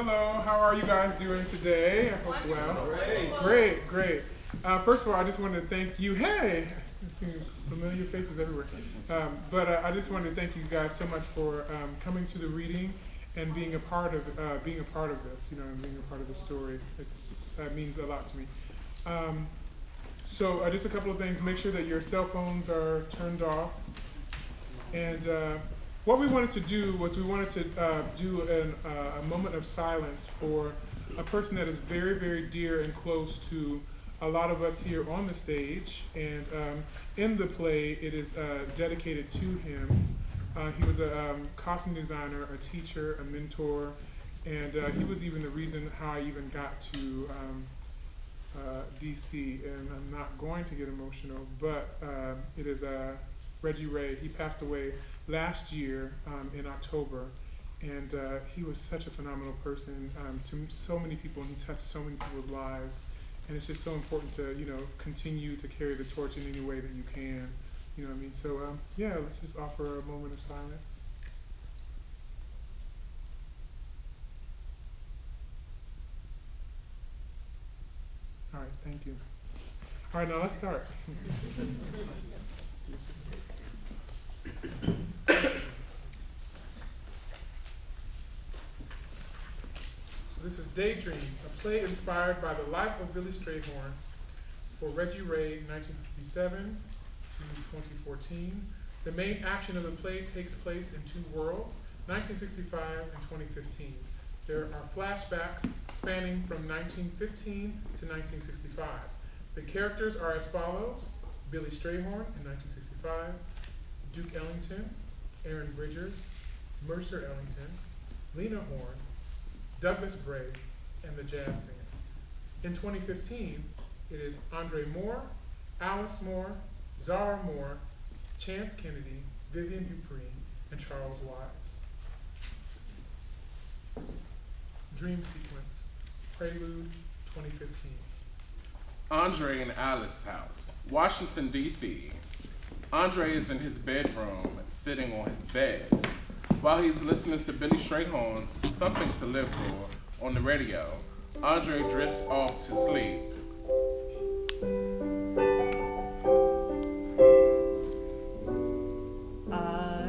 hello. How are you guys doing today? I hope well. Great, great. First of all, I just wanted to thank you. Hey, I see familiar faces everywhere. But I just wanted to thank you guys so much for coming to the reading and being a part of this. You know, and being a part of the story. That means a lot to me. So just a couple of things. Make sure that your cell phones are turned off. And what we wanted to do was we wanted to do a moment of silence for a person that is very, very dear and close to a lot of us here on the stage. And in the play, it is dedicated to him. He was a costume designer, a teacher, a mentor, and he was even the reason how I even got to DC. And I'm not going to get emotional, but it is Reggie Ray. He passed away last year in October, and he was such a phenomenal person to so many people, and he touched so many people's lives. And it's just so important to, you know, continue to carry the torch in any way that you can. You know what I mean? So yeah, let's just offer a moment of silence. All right, thank you. All right, now let's start. This is Daydream, a play inspired by the life of Billy Strayhorn for Reggie Ray, 1957 to 2014. The main action of the play takes place in two worlds, 1965 and 2015. There are flashbacks spanning from 1915 to 1965. The characters are as follows: Billy Strayhorn in 1965, Duke Ellington, Aaron Bridgers, Mercer Ellington, Lena Horne, Douglas Bray, and the jazz singer. In 2015, it is Andre Moore, Alice Moore, Zara Moore, Chance Kennedy, Vivian Dupree, and Charles Wise. Dream Sequence, Prelude, 2015. Andre and Alice's house, Washington, D.C. Andre is in his bedroom, sitting on his bed, while he's listening to Billy Strayhorn's Something to Live For on the radio. Andre drifts off to sleep. I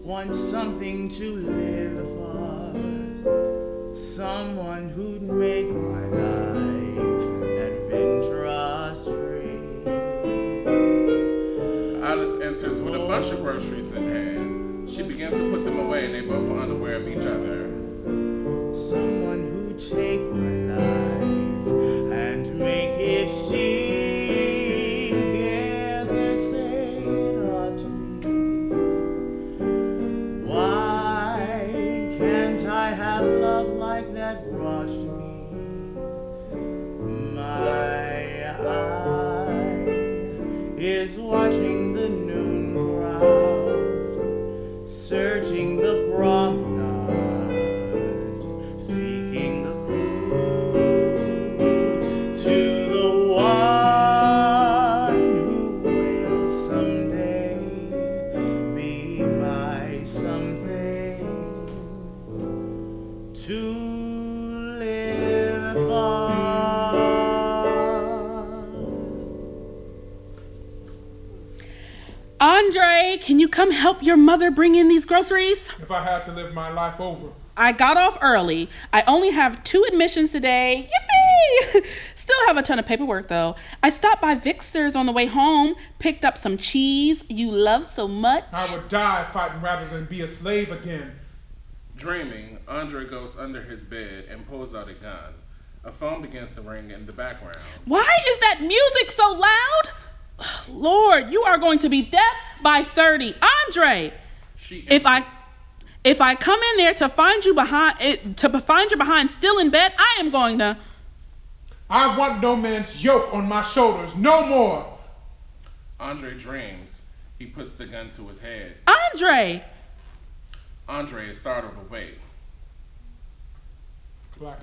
want something to live for, someone who'd make my life an adventurous dream. Alice enters with a bunch of groceries in hand. She begins to put them away, and they both are unaware of each other. Someone who'd take my life and make it seem as I say it ought to be. Why can't I have love like that brought to me? My eye is watching the noon crowd, searching the promenade, seeking the clue to the one who will someday be my something to live for. Andre, can you come help your mother bring in these groceries? If I had to live my life over. I got off early. I only have 2 admissions today. Yippee! Still have a ton of paperwork though. I stopped by Victor's on the way home, picked up some cheese you love so much. I would die fighting rather than be a slave again. Dreaming, Andre goes under his bed and pulls out a gun. A phone begins to ring in the background. Why is that music so loud? Lord, you are going to be deaf by 30. Andre, if I come in there to find you behind still in bed, I am going to. I want no man's yoke on my shoulders, no more. Andre dreams. He puts the gun to his head. Andre! Andre is startled awake. Black.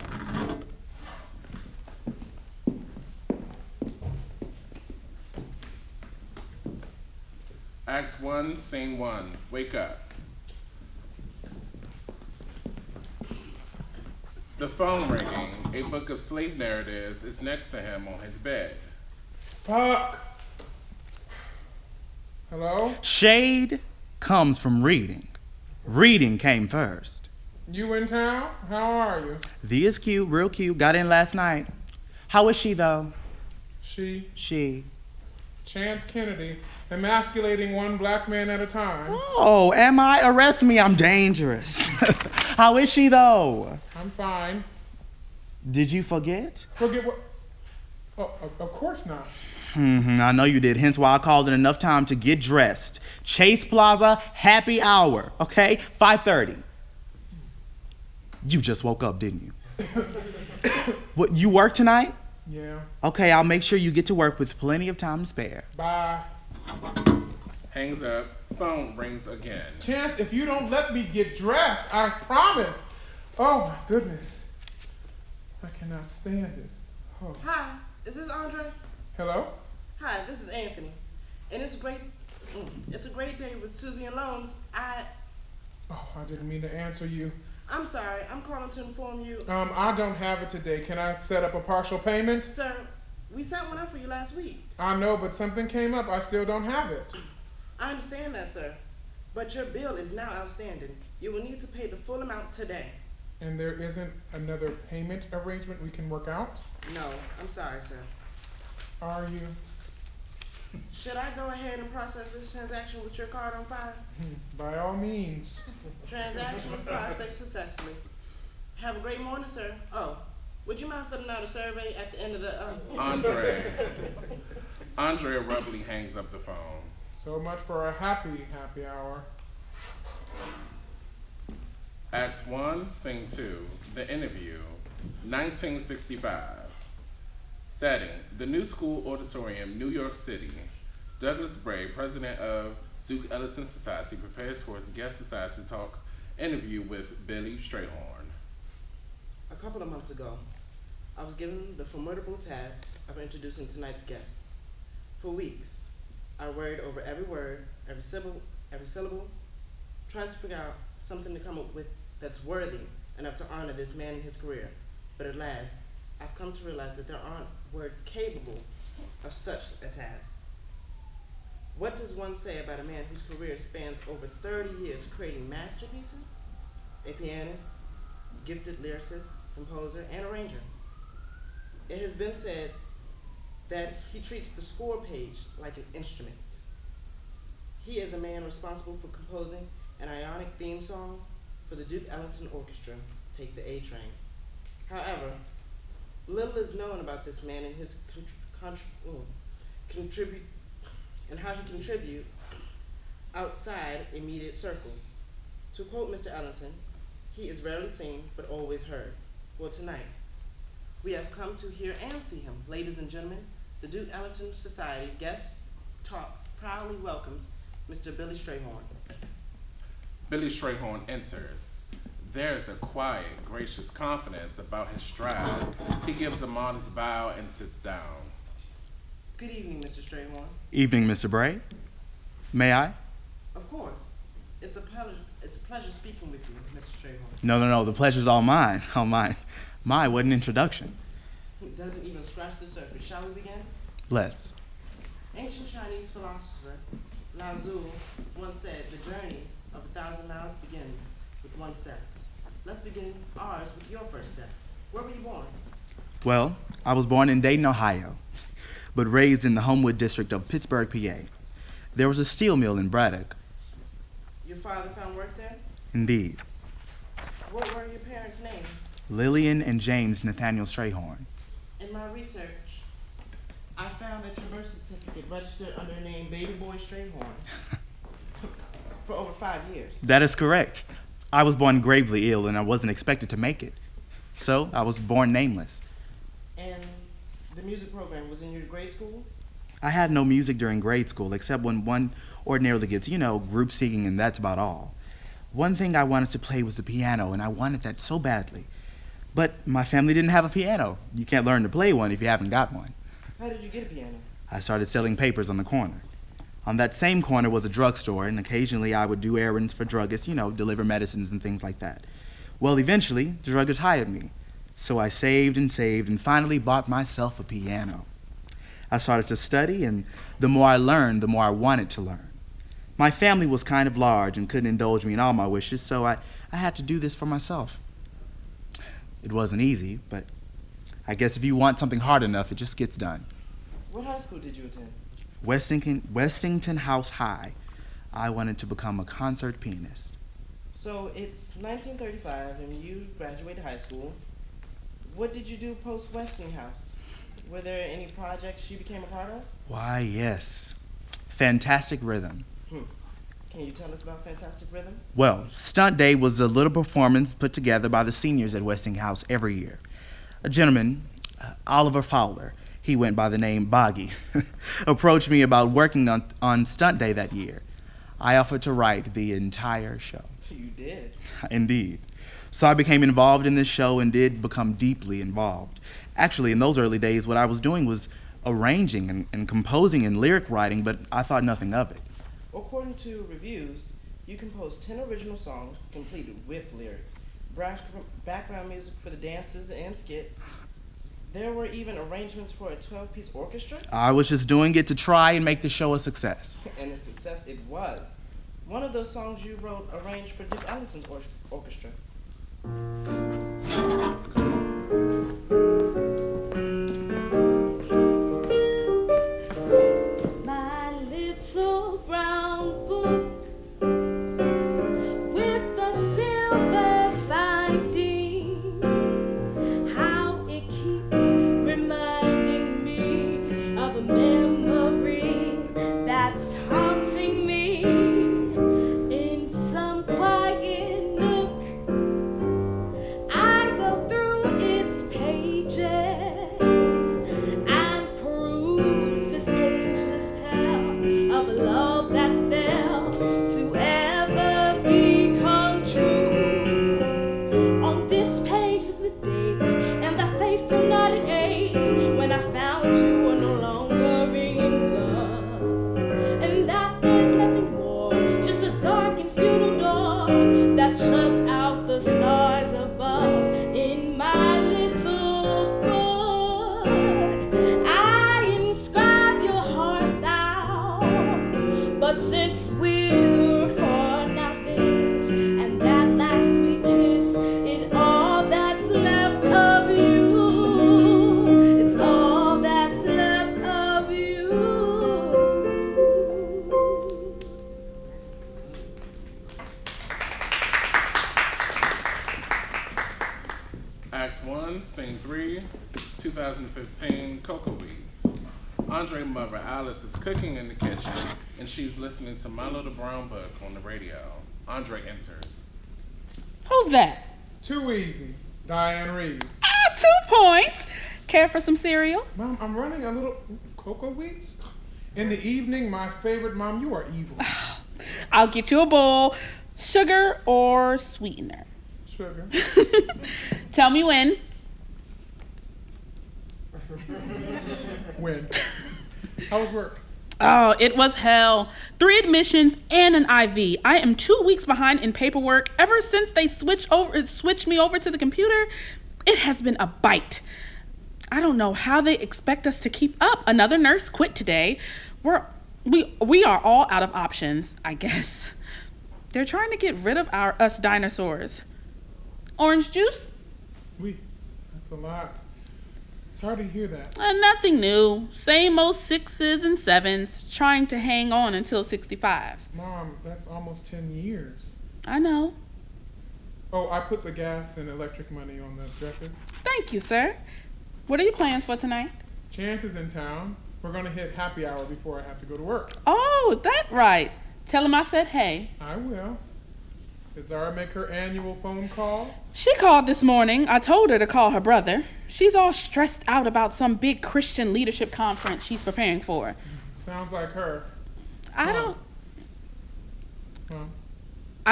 Act 1, Scene 1. Wake up. phone ringing, a book of slave narratives is next to him on his bed. Fuck. Hello? Shade comes from reading. Reading came first. You in town? How are you? Thee is cute, real cute. Got in last night. How is she, though? She. Chance Kennedy, emasculating one black man at a time. Oh, am I? Arrest me, I'm dangerous. How is she, though? I'm fine. Did you forget? Forget what? Oh, of course not. I know you did, hence why I called in enough time to get dressed. Chase Plaza, happy hour, okay? 5:30. You just woke up, didn't you? What, you work tonight? Yeah. Okay, I'll make sure you get to work with plenty of time to spare. Bye. Hangs up, phone rings again. Chance, if you don't let me get dressed, I promise. Oh my goodness. I cannot stand it. Oh. Hi, is this Andre? Hello? Hi, this is Anthony. And it's a great day with Susie and Loans. Oh, I didn't mean to answer you. I'm sorry, I'm calling to inform you. I don't have it today. Can I set up a partial payment? Sir, we set one up for you last week. I know, but something came up. I still don't have it. I understand that, sir. But your bill is now outstanding. You will need to pay the full amount today. And there isn't another payment arrangement we can work out? No, I'm sorry, sir. Are you? Should I go ahead and process this transaction with your card on file? By all means. Transaction processed successfully. Have a great morning, sir. Oh, would you mind filling out a survey at the end of the, Andre abruptly hangs up the phone. So much for a happy hour. Act 1, Scene 2, The Interview, 1965. Setting, the New School Auditorium, New York City. Douglas Bray, president of Duke Ellison Society, prepares for his guest society talks interview with Billy Strayhorn. A couple of months ago, I was given the formidable task of introducing tonight's guest. For weeks, I worried over every word, every syllable, trying to figure out something to come up with that's worthy enough to honor this man in his career. But at last, I've come to realize that there aren't words capable of such a task. What does one say about a man whose career spans over 30 years creating masterpieces? A pianist, gifted lyricist, composer, and arranger. It has been said that he treats the score page like an instrument. He is a man responsible for composing an Ionic theme song for the Duke Ellington Orchestra, Take the A Train. However, little is known about this man and his and how he contributes outside immediate circles. To quote Mr. Ellington, he is rarely seen but always heard. Well, tonight, we have come to hear and see him. Ladies and gentlemen, the Duke Ellington Society Guest Talks proudly welcomes Mr. Billy Strayhorn. Billy Strayhorn enters. There is a quiet, gracious confidence about his stride. He gives a modest bow and sits down. Good evening, Mr. Strayhorn. Evening, Mr. Bray. May I? Of course. It's a pleasure speaking with you, Mr. Strayhorn. No. The pleasure's all mine. All mine. My, what an introduction. It doesn't even scratch the surface. Shall we begin? Let's. Ancient Chinese philosopher Lao Tzu once said, the journey of 1,000 miles begins with one step. Let's begin ours with your first step. Where were you born? Well, I was born in Dayton, Ohio, but raised in the Homewood district of Pittsburgh, PA. There was a steel mill in Braddock. Your father found work there? Indeed. What were your parents' names? Lillian and James Nathaniel Strayhorn. In my research, I found that your birth certificate registered under the name Baby Boy Strayhorn for over 5 years. That is correct. I was born gravely ill and I wasn't expected to make it. So I was born nameless. And the music program was in your grade school? I had no music during grade school except when one ordinarily gets, group singing, and that's about all. One thing I wanted to play was the piano, and I wanted that so badly. But my family didn't have a piano. You can't learn to play one if you haven't got one. How did you get a piano? I started selling papers on the corner. On that same corner was a drugstore, and occasionally I would do errands for druggists, deliver medicines and things like that. Well, eventually, the druggist hired me. So I saved and finally bought myself a piano. I started to study, and the more I learned, the more I wanted to learn. My family was kind of large and couldn't indulge me in all my wishes, so I had to do this for myself. It wasn't easy, but I guess if you want something hard enough, it just gets done. What high school did you attend? Westington House High. I wanted to become a concert pianist. So it's 1935 and you graduated high school. What did you do post Westinghouse? Were there any projects you became a part of? Why, yes. Fantastic Rhythm. Can you tell us about Fantastic Rhythm? Well, Stunt Day was a little performance put together by the seniors at Westinghouse every year. A gentleman, Oliver Fowler, he went by the name Boggy, approached me about working on Stunt Day that year. I offered to write the entire show. You did? Indeed. So I became involved in this show and did become deeply involved. Actually, in those early days, what I was doing was arranging and composing and lyric writing, but I thought nothing of it. According to reviews, you composed 10 original songs completed with lyrics, background music for the dances and skits. There were even arrangements for a 12-piece orchestra. I was just doing it to try and make the show a success. And a success it was. One of those songs you wrote arranged for Duke Ellington's orchestra. My little brown book with the silver binding, how it keeps reminding me of a memory that's haunting me in some quiet nook. I go through its pages and peruse this ageless tale of a love that failed to ever become true. On this page is the dates and the fateful night at 8 when I found you were no longer in love, and that there's nothing more, just a dark and futile door that shuts out the stars above. In my little book, I inscribe your heart down, but since we're apart now, this and that last sweet kiss is all that's left of you. It's all that's left of you. Act 1, Scene 3, 2015, Cocoa Beats. Andre's mother, Alice, is cooking in the kitchen, and she's listening to My Little Brown Book on the radio. Andre enters. Who's that? Too easy. Diane Reeves. 2 points. Care for some cereal? Mom, I'm running a little cocoa wheats. In the evening, my favorite. Mom, you are evil. I'll get you a bowl. Sugar or sweetener? Sugar. Tell me when. When? How was work? Oh, it was hell. 3 admissions and an IV. I am 2 weeks behind in paperwork. Ever since they switched me over to the computer, it has been a bite. I don't know how they expect us to keep up. Another nurse quit today. We are all out of options, I guess. They're trying to get rid of us dinosaurs. Orange juice? That's a lot. It's hard to hear that. Nothing new. Same old 6s and 7s, trying to hang on until 65. Mom, that's almost 10 years. I know. Oh, I put the gas and electric money on the dresser. Thank you, sir. What are your plans for tonight? Chance is in town. We're going to hit happy hour before I have to go to work. Oh, is that right? Tell him I said hey. I will. Did Zara make her annual phone call? She called this morning. I told her to call her brother. She's all stressed out about some big Christian leadership conference she's preparing for. Sounds like her. I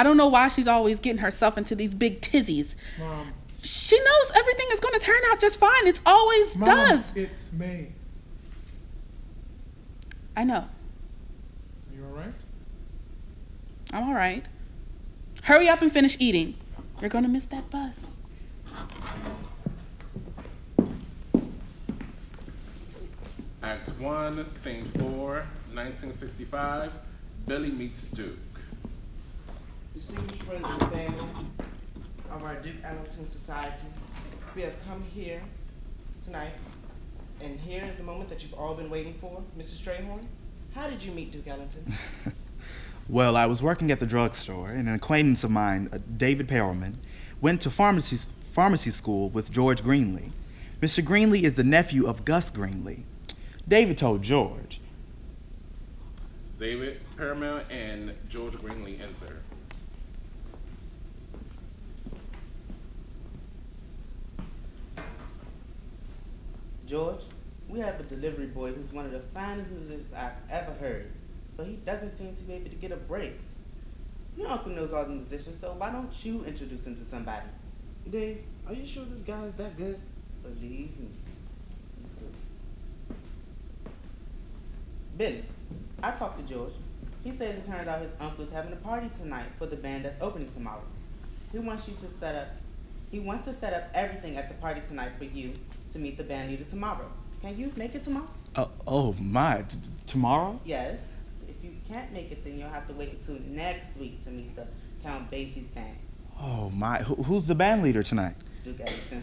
don't know why she's always getting herself into these big tizzies. Mom. She knows everything is going to turn out just fine. It always Mom, does. It's May. I know. Are you all right? I'm all right. Hurry up and finish eating. You're going to miss that bus. Act 1, Scene 4, 1965, Billy meets Duke. Distinguished friends and family of our Duke Ellington Society, we have come here tonight, and here is the moment that you've all been waiting for. Mr. Strayhorn, how did you meet Duke Ellington? Well, I was working at the drugstore, and an acquaintance of mine, David Perelman, went to pharmacy school with George Greenlee. Mr. Greenlee is the nephew of Gus Greenlee. David told George. David Paramount and George Greenlee enter. George, we have a delivery boy who's one of the finest musicians I've ever heard, but he doesn't seem to be able to get a break. Your uncle knows all the musicians, so why don't you introduce him to somebody? Dave, are you sure this guy is that good? Believe me. He's good. Billy, I talked to George. He says it turns out his uncle's having a party tonight for the band that's opening tomorrow. He wants to set up everything at the party tonight for you to meet the band leader tomorrow. Can you make it tomorrow? Oh my, tomorrow? Yes. If you can't make it, then you'll have to wait until next week to meet the Count Basie's band. Oh my, who's the band leader tonight? Duke Ellington.